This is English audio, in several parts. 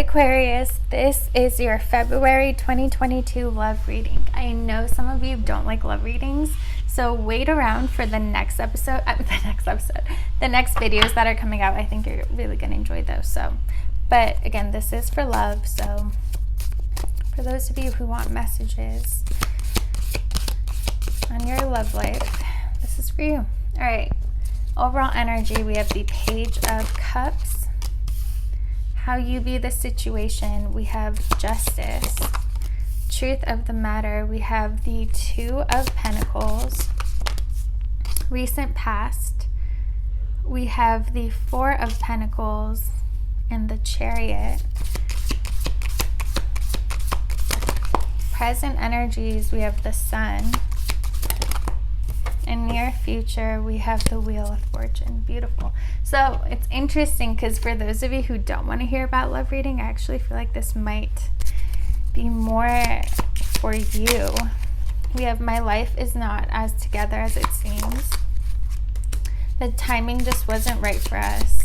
Aquarius, this is your February 2022 love reading. I know some of you don't like love readings, so wait around for the next videos that are coming out. I think you're really going to enjoy those. But again, this is for love, so for those of you who want messages on your love life, this is for you. All right, overall energy, we have the Page of Cups. How you view the situation, we have Justice. Truth of the matter, we have the Two of Pentacles. Recent past, we have the Four of Pentacles and the Chariot. Present energies, we have the Sun. In near future, we have the Wheel of Fortune. Beautiful. So it's interesting because for those of you who don't want to hear about love reading, I actually feel like this might be more for you. We have my life is not as together as it seems. The timing just wasn't right for us.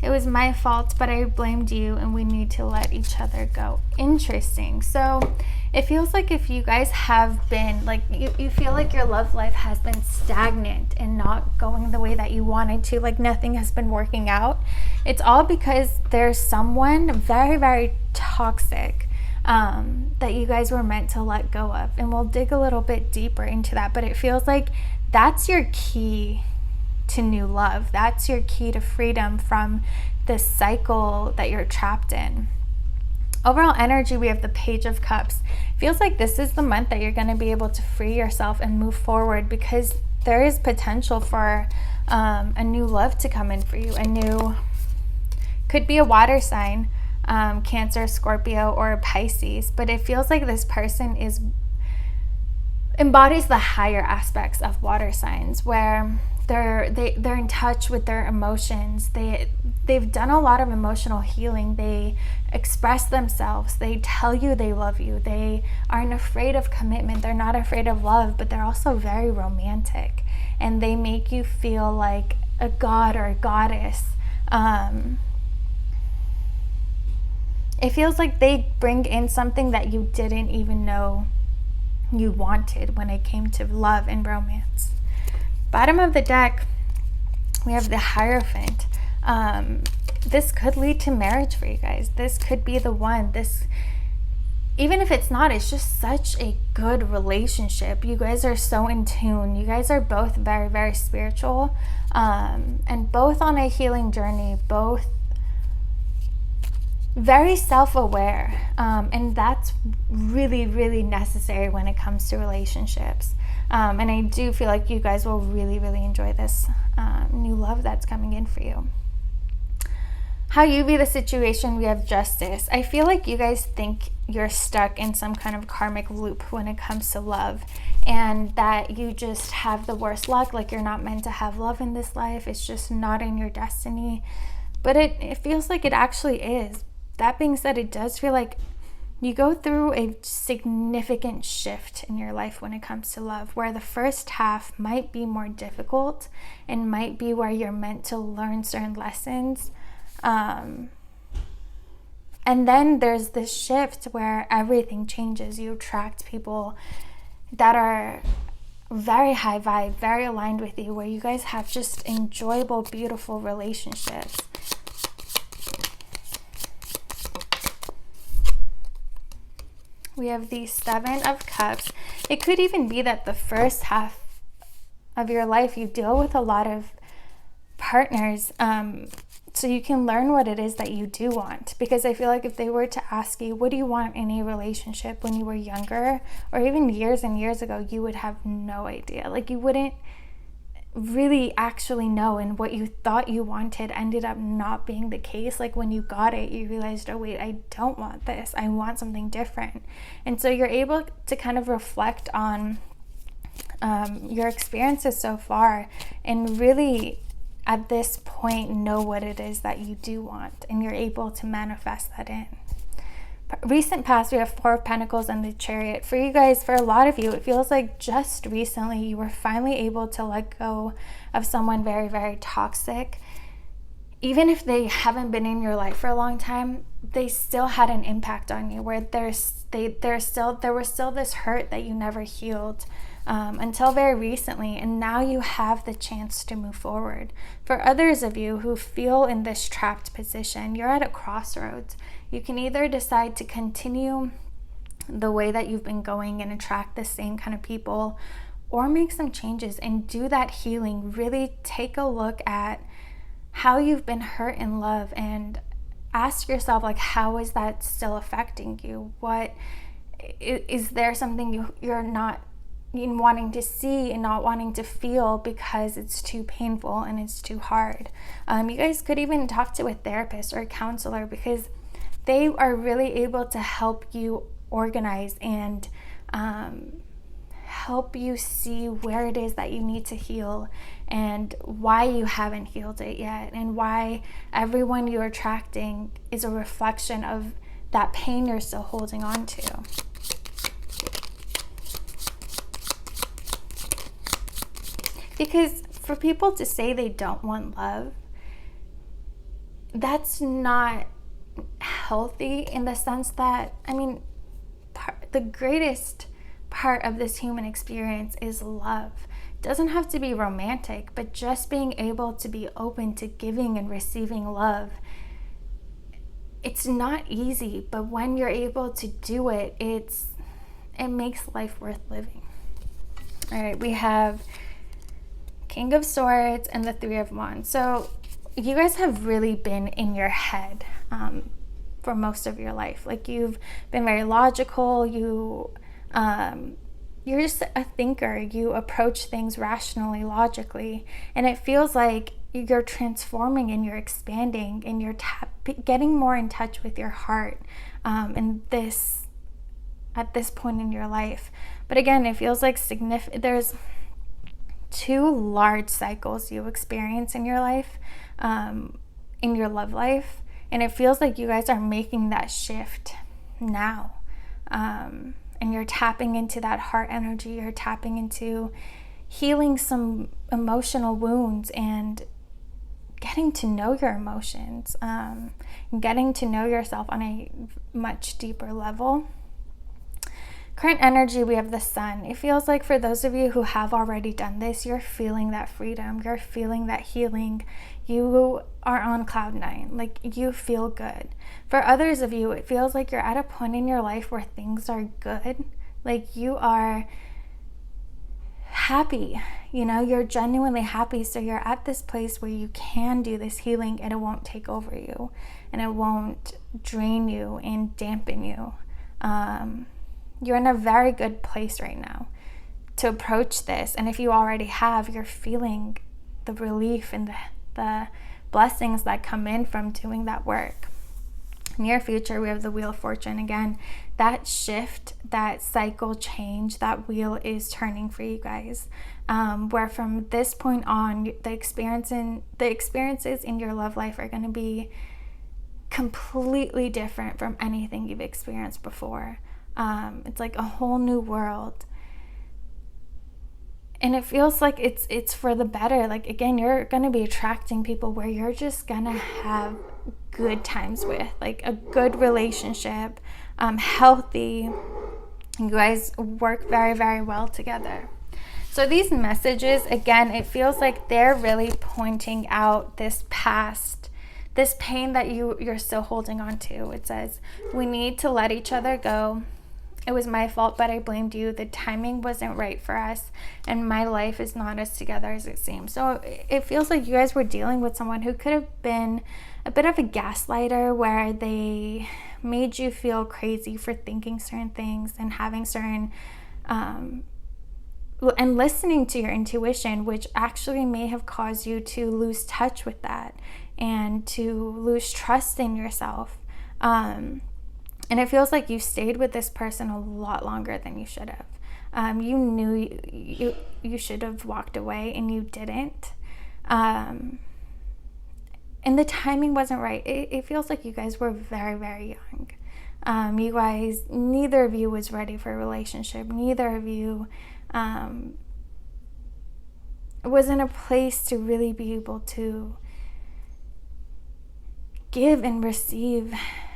It was my fault, but I blamed you and we need to let each other go. Interesting. So it feels like if you guys have been, like you feel like your love life has been stagnant and not going the way that you wanted to, like nothing has been working out. It's all because there's someone very, very toxic that you guys were meant to let go of. And we'll dig a little bit deeper into that, but it feels like that's your key to new love. That's your key to freedom from this cycle that you're trapped in. Overall energy, we have the Page of Cups. Feels like this is the month that you're going to be able to free yourself and move forward, because there is potential for a new love to come in for you. Could be a water sign, Cancer, Scorpio, or Pisces, but it feels like this person embodies the higher aspects of water signs, where they're in touch with their emotions. They've done a lot of emotional healing. They express themselves. They tell you they love you. They aren't afraid of commitment. They're not afraid of love, but they're also very romantic, and they make you feel like a god or a goddess. It feels like they bring in something that you didn't even know you wanted when it came to love and romance. Bottom of the deck, we have the Hierophant. This could lead to marriage for you guys. This could be the one. Even if it's not, it's just such a good relationship. You guys are so in tune. You guys are both very, very spiritual, and both on a healing journey, both very self-aware, and that's really, really necessary when it comes to relationships. And I do feel like you guys will really, really enjoy this new love that's coming in for you. How you view the situation, we have Justice. I feel like you guys think you're stuck in some kind of karmic loop when it comes to love, and that you just have the worst luck, like you're not meant to have love in this life. It's just not in your destiny. But it feels like it actually is. That being said, it does feel like you go through a significant shift in your life when it comes to love, where the first half might be more difficult and might be where you're meant to learn certain lessons. And then there's this shift where everything changes. You attract people that are very high vibe, very aligned with you, where you guys have just enjoyable, beautiful relationships. We have the Seven of Cups. It could even be that the first half of your life you deal with a lot of partners, so you can learn what it is that you do want. Because I feel like if they were to ask you, what do you want in a relationship, when you were younger, or even years and years ago, you would have no idea. Like, you wouldn't really actually know, and what you thought you wanted ended up not being the case. Like, when you got it, you realized, oh wait, I don't want this, I want something different. And so you're able to kind of reflect on your experiences so far, and really at this point know what it is that you do want, and you're able to manifest that in. Recent past, we have Four of Pentacles and the Chariot. For you guys, for a lot of you, it feels like just recently you were finally able to let go of someone very, very toxic, even if they haven't been in your life for a long time, they still had an impact on you, where there was still this hurt that you never healed until very recently, and now you have the chance to move forward. For others of you who feel in this trapped position, you're at a crossroads. You can either decide to continue the way that you've been going and attract the same kind of people, or make some changes and do that healing. Really take a look at how you've been hurt in love and ask yourself, like, how is that still affecting you? What is there something you're not wanting to see and not wanting to feel because it's too painful and it's too hard? You guys could even talk to a therapist or a counselor, because they are really able to help you organize and help you see where it is that you need to heal and why you haven't healed it yet, and why everyone you're attracting is a reflection of that pain you're still holding on to. Because for people to say they don't want love, that's not healthy, in the sense that, I mean, the greatest part of this human experience is love. It doesn't have to be romantic, but just being able to be open to giving and receiving love. It's not easy, but when you're able to do it, it makes life worth living. All right, we have King of Swords and the Three of Wands. So you guys have really been in your head for most of your life. Like, you've been very logical. You're just a thinker. You approach things rationally, logically, and it feels like you're transforming and you're expanding and you're getting more in touch with your heart at this point in your life. But again, it feels like there's 2 large cycles you experience in your life, in your love life, and it feels like you guys are making that shift now. And you're tapping into that heart energy. You're tapping into healing some emotional wounds and getting to know your emotions, and getting to know yourself on a much deeper level. Current energy, we have the Sun. It feels like for those of you who have already done this, you're feeling that freedom. You're feeling that healing. You are on cloud 9. Like, you feel good. For others of you, it feels like you're at a point in your life where things are good. Like, you are happy. You're genuinely happy. So you're at this place where you can do this healing and it won't take over you and it won't drain you and dampen you. You're in a very good place right now to approach this. And if you already have, you're feeling the relief and the blessings that come in from doing that work. Near future, we have the Wheel of Fortune. Again, that shift, that cycle change, that wheel is turning for you guys. Where from this point on, the experiences in your love life are going to be completely different from anything you've experienced before. It's like a whole new world. And it feels like it's for the better. Like, again, you're going to be attracting people where you're just going to have good times with, like a good relationship, healthy. You guys work very, very well together. So these messages, again, it feels like they're really pointing out this past, this pain that you're still holding on to. It says, we need to let each other go. It was my fault, but I blamed you. The timing wasn't right for us, and my life is not as together as it seems. So it feels like you guys were dealing with someone who could have been a bit of a gaslighter, where they made you feel crazy for thinking certain things and having certain and listening to your intuition, which actually may have caused you to lose touch with that and to lose trust in yourself. And it feels like you stayed with this person a lot longer than you should have. You knew you should have walked away and you didn't. And the timing wasn't right. It feels like you guys were very, very young. You guys, neither of you was ready for a relationship. Neither of you was in a place to really be able to give and receive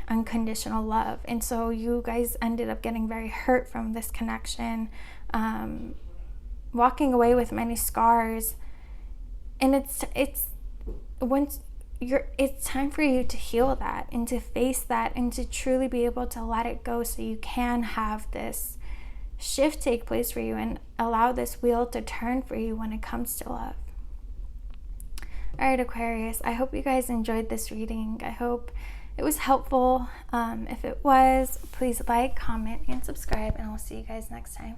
unconditional love. And so you guys ended up getting very hurt from this connection, walking away with many scars. And it's time for you to heal that and to face that and to truly be able to let it go, so you can have this shift take place for you and allow this wheel to turn for you when it comes to love. All right, Aquarius, I hope you guys enjoyed this reading. I hope it was helpful. If it was, please like, comment, and subscribe, and I'll see you guys next time.